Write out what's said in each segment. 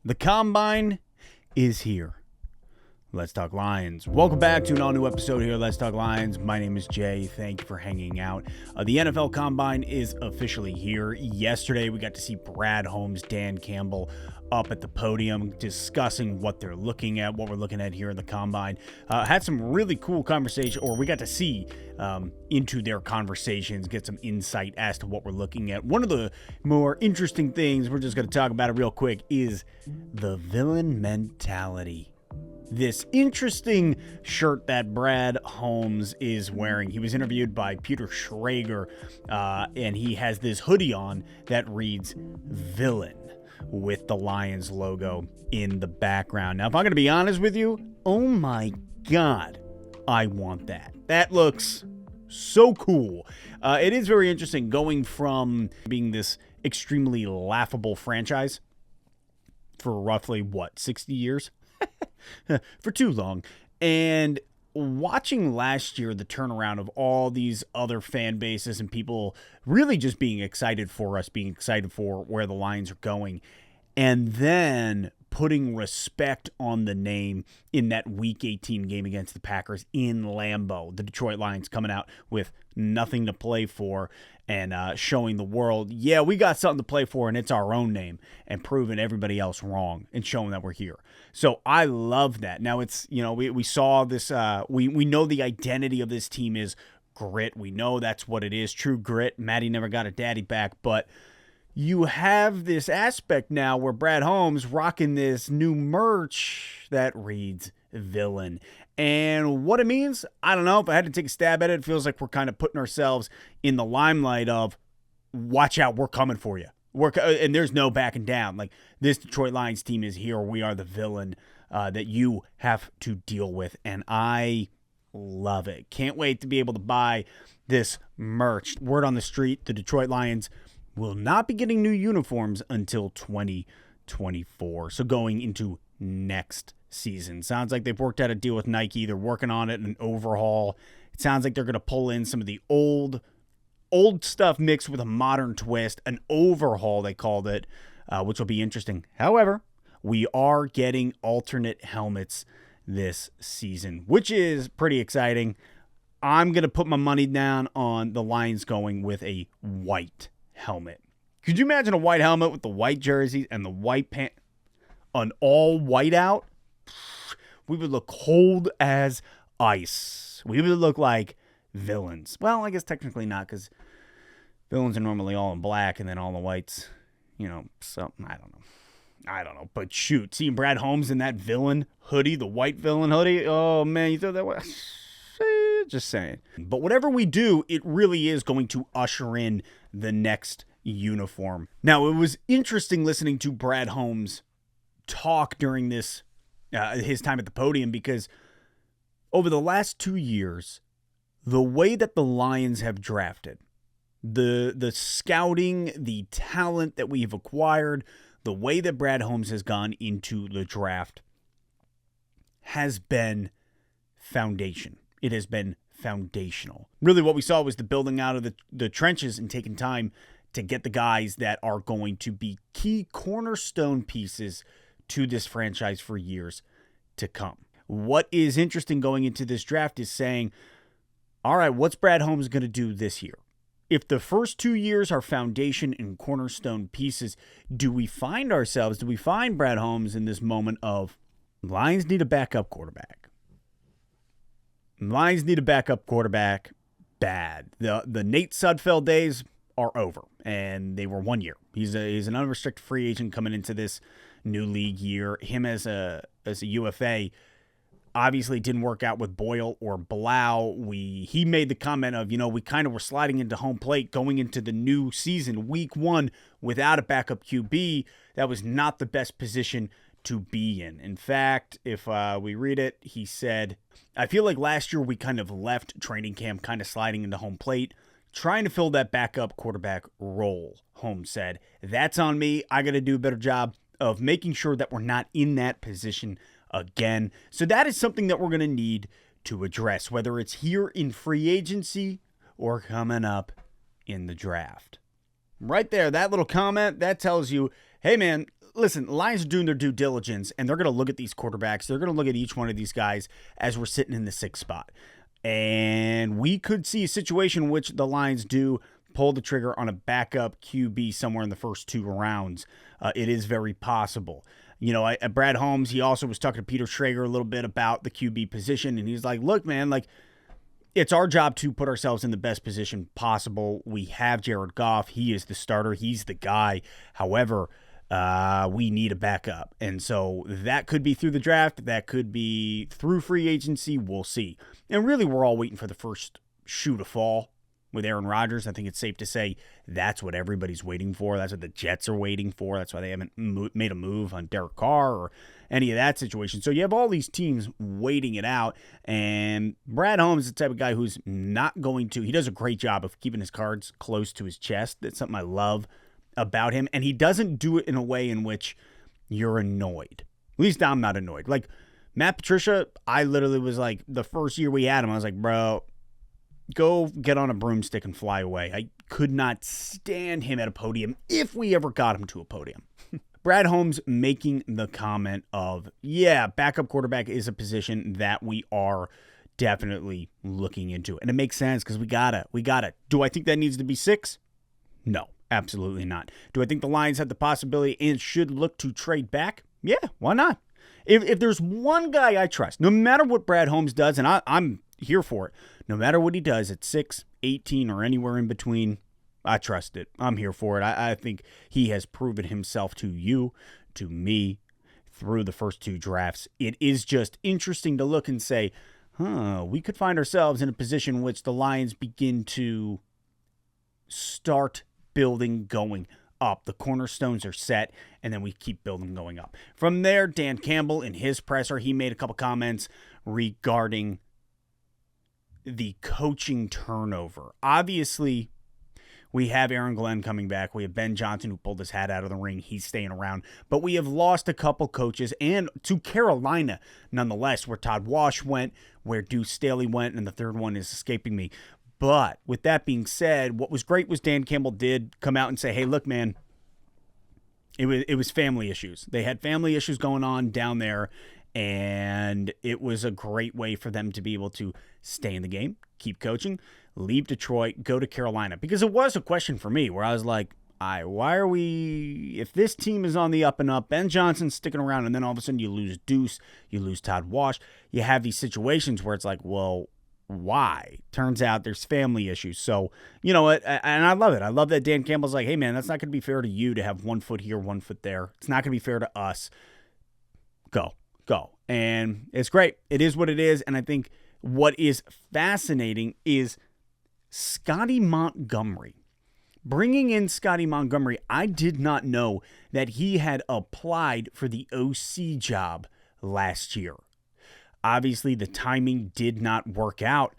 The Combine is here. Let's Talk Lions. Welcome back to an all-new episode here, Let's Talk Lions. My name is Jay. Thank you for hanging out. The NFL Combine is officially here. Yesterday, we got to see Brad Holmes, Dan Campbell up at the podium discussing what they're looking at, what we're looking at here in the Combine. Had some really cool conversation, or we got to see into their conversations, get some insight as to what we're looking at. One of the more interesting things, we're just going to talk about it real quick, is the villain mentality. This interesting shirt that Brad Holmes is wearing. He was interviewed by Peter Schrager, and he has this hoodie on that reads "Villain" with the Lions logo in the background. Now, if I'm going to be honest with you, oh my God, I want that. That looks so cool. It is very interesting going from being this extremely laughable franchise for roughly, 60 years? For too long. And watching last year the turnaround of all these other fan bases and people really just being excited for us, being excited for where the Lions are going, and then putting respect on the name in that Week 18 game against the Packers in Lambeau. The Detroit Lions coming out with nothing to play for and showing the world, yeah, we got something to play for and it's our own name, and proving everybody else wrong and showing that we're here. So I love that. Now it's, we saw this, we know the identity of this team is grit. We know that's what it is, true grit. Maddie never got a daddy back, but you have this aspect now where Brad Holmes rocking this new merch that reads "Villain." And what it means, I don't know. If I had to take a stab at it, it feels like we're kind of putting ourselves in the limelight of, watch out, we're coming for you. And there's no backing down. Like, this Detroit Lions team is here. We are the villain that you have to deal with. And I love it. Can't wait to be able to buy this merch. Word on the street, the Detroit Lions will not be getting new uniforms until 2024. So going into next season. Sounds like they've worked out a deal with Nike. They're working on it, an overhaul. It sounds like they're going to pull in some of the old stuff mixed with a modern twist, an overhaul they called it, which will be interesting. However, we are getting alternate helmets this season, which is pretty exciting. I'm going to put my money down on the Lions going with a white helmet. Could you imagine a white helmet with the white jerseys and the white pant, an all white out? We would look cold as ice. We would look like villains. Well, I guess technically not, because villains are normally all in black and then all the whites, so I don't know. But shoot, seeing Brad Holmes in that villain hoodie, the white villain hoodie, oh man, you thought that was... Just saying. But whatever we do, it really is going to usher in the next uniform. Now, it was interesting listening to Brad Holmes talk during this his time at the podium, because over the last 2 years, the way that the Lions have drafted, the scouting, the talent that we've acquired, the way that Brad Holmes has gone into the draft has been foundation. It has been foundational. Really what we saw was the building out of the trenches and taking time to get the guys that are going to be key cornerstone pieces to this franchise for years to come. What is interesting going into this draft is saying, all right, what's Brad Holmes going to do this year? If the first 2 years are foundation and cornerstone pieces, do we find Brad Holmes in this moment of, Lions need a backup quarterback? Lions need a backup quarterback bad. The Nate Sudfeld days are over, and they were 1 year. He's an unrestricted free agent coming into this new league year. Him as a UFA obviously didn't work out with Boyle or Blau. He made the comment of, we kind of were sliding into home plate going into the new season, week 1, without a backup QB. That was not the best position to be in. In fact, if we read it, he said, I feel like last year we kind of left training camp kind of sliding into home plate, trying to fill that backup quarterback role, Holmes said. That's on me. I got to do a better job of making sure that we're not in that position again. So that is something that we're going to need to address, whether it's here in free agency or coming up in the draft. Right there, that little comment, that tells you, hey man, listen, Lions are doing their due diligence, and they're going to look at these quarterbacks. They're going to look at each one of these guys as we're sitting in the 6th spot. And we could see a situation in which the Lions do pull the trigger on a backup QB somewhere in the first 2 rounds. It is very possible. Brad Holmes, he also was talking to Peter Schrager a little bit about the QB position, and he's like, look, man, it's our job to put ourselves in the best position possible. We have Jared Goff. He is the starter. He's the guy. However, we need a backup. And so that could be through the draft. That could be through free agency. We'll see. And really, we're all waiting for the first shoe to fall with Aaron Rodgers. I think it's safe to say that's what everybody's waiting for. That's what the Jets are waiting for. That's why they haven't made a move on Derek Carr or any of that situation. So you have all these teams waiting it out. And Brad Holmes is the type of guy who's not going to, he does a great job of keeping his cards close to his chest. That's something I love about him. And he doesn't do it in a way in which you're annoyed. At least I'm not annoyed. Like Matt Patricia, I literally was like, the first year we had him, I was like, bro, go get on a broomstick and fly away. I could not stand him at a podium if we ever got him to a podium. Brad Holmes making the comment of, yeah, backup quarterback is a position that we are definitely looking into. And it makes sense because we got it. Do I think that needs to be 6? No, absolutely not. Do I think the Lions have the possibility and should look to trade back? Yeah, why not? If there's one guy I trust, no matter what Brad Holmes does, and I'm here for it, no matter what he does at 6, 18, or anywhere in between, I trust it. I'm here for it. I think he has proven himself to you, to me, through the first 2 drafts. It is just interesting to look and say, we could find ourselves in a position in which the Lions begin to start building going up. The cornerstones are set, and then we keep building going up. From there, Dan Campbell, in his presser, he made a couple comments regarding the coaching turnover. Obviously, we have Aaron Glenn coming back. We have Ben Johnson, who pulled his hat out of the ring. He's staying around. But we have lost a couple coaches, and to Carolina, nonetheless, where Todd Wash went, where Deuce Staley went, and the third one is escaping me. But with that being said, what was great was Dan Campbell did come out and say, hey, look, man, it was family issues. They had family issues going on down there, and it was a great way for them to be able to stay in the game, keep coaching, leave Detroit, go to Carolina. Because it was a question for me where I was like, why are we, if this team is on the up and up, Ben Johnson's sticking around, and then all of a sudden you lose Deuce, you lose Todd Wash, you have these situations where it's like, well, why? Turns out there's family issues. So, you know what? And I love it. I love that Dan Campbell's like, hey, man, that's not going to be fair to you to have 1 foot here, 1 foot there. It's not going to be fair to us. Go. And it's great. It is what it is. And I think what is fascinating is Scotty Montgomery. Bringing in Scotty Montgomery, I did not know that he had applied for the OC job last year. Obviously, the timing did not work out.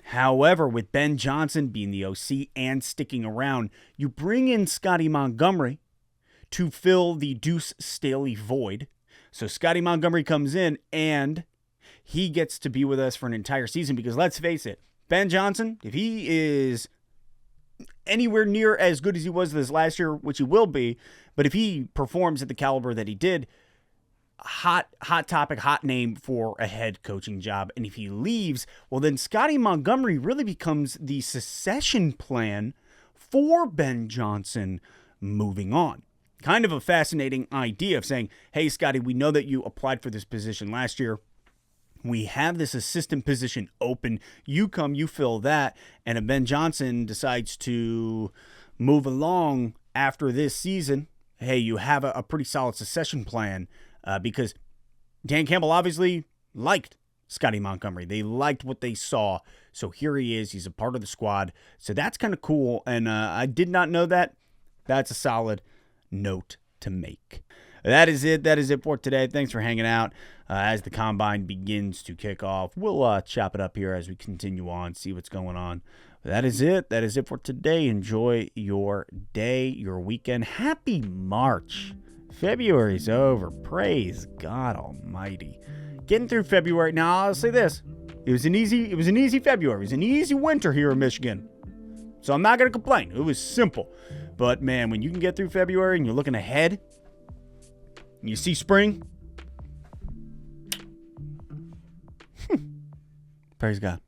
However, with Ben Johnson being the OC and sticking around, you bring in Scotty Montgomery to fill the Deuce Staley void. So Scotty Montgomery comes in and he gets to be with us for an entire season because let's face it, Ben Johnson, if he is anywhere near as good as he was this last year, which he will be, but if he performs at the caliber that he did, hot topic, hot name for a head coaching job. And if he leaves, well, then Scotty Montgomery really becomes the succession plan for Ben Johnson moving on. Kind of a fascinating idea of saying, hey, Scotty, we know that you applied for this position last year. We have this assistant position open. You come, you fill that. And if Ben Johnson decides to move along after this season, hey, you have a pretty solid succession plan. Because Dan Campbell obviously liked Scotty Montgomery. They liked what they saw. So here he is. He's a part of the squad. So that's kind of cool. And I did not know that. That's a solid note to make. That is it. That is it for today. Thanks for hanging out. As the combine begins to kick off, we'll chop it up here as we continue on, see what's going on. But that is it. That is it for today. Enjoy your day, your weekend. Happy March. February's over. Praise God Almighty. Getting through February. Now, I'll say this. It was an easy February. It was an easy winter here in Michigan. So I'm not going to complain. It was simple. But, man, when you can get through February and you're looking ahead, You see spring? Praise God.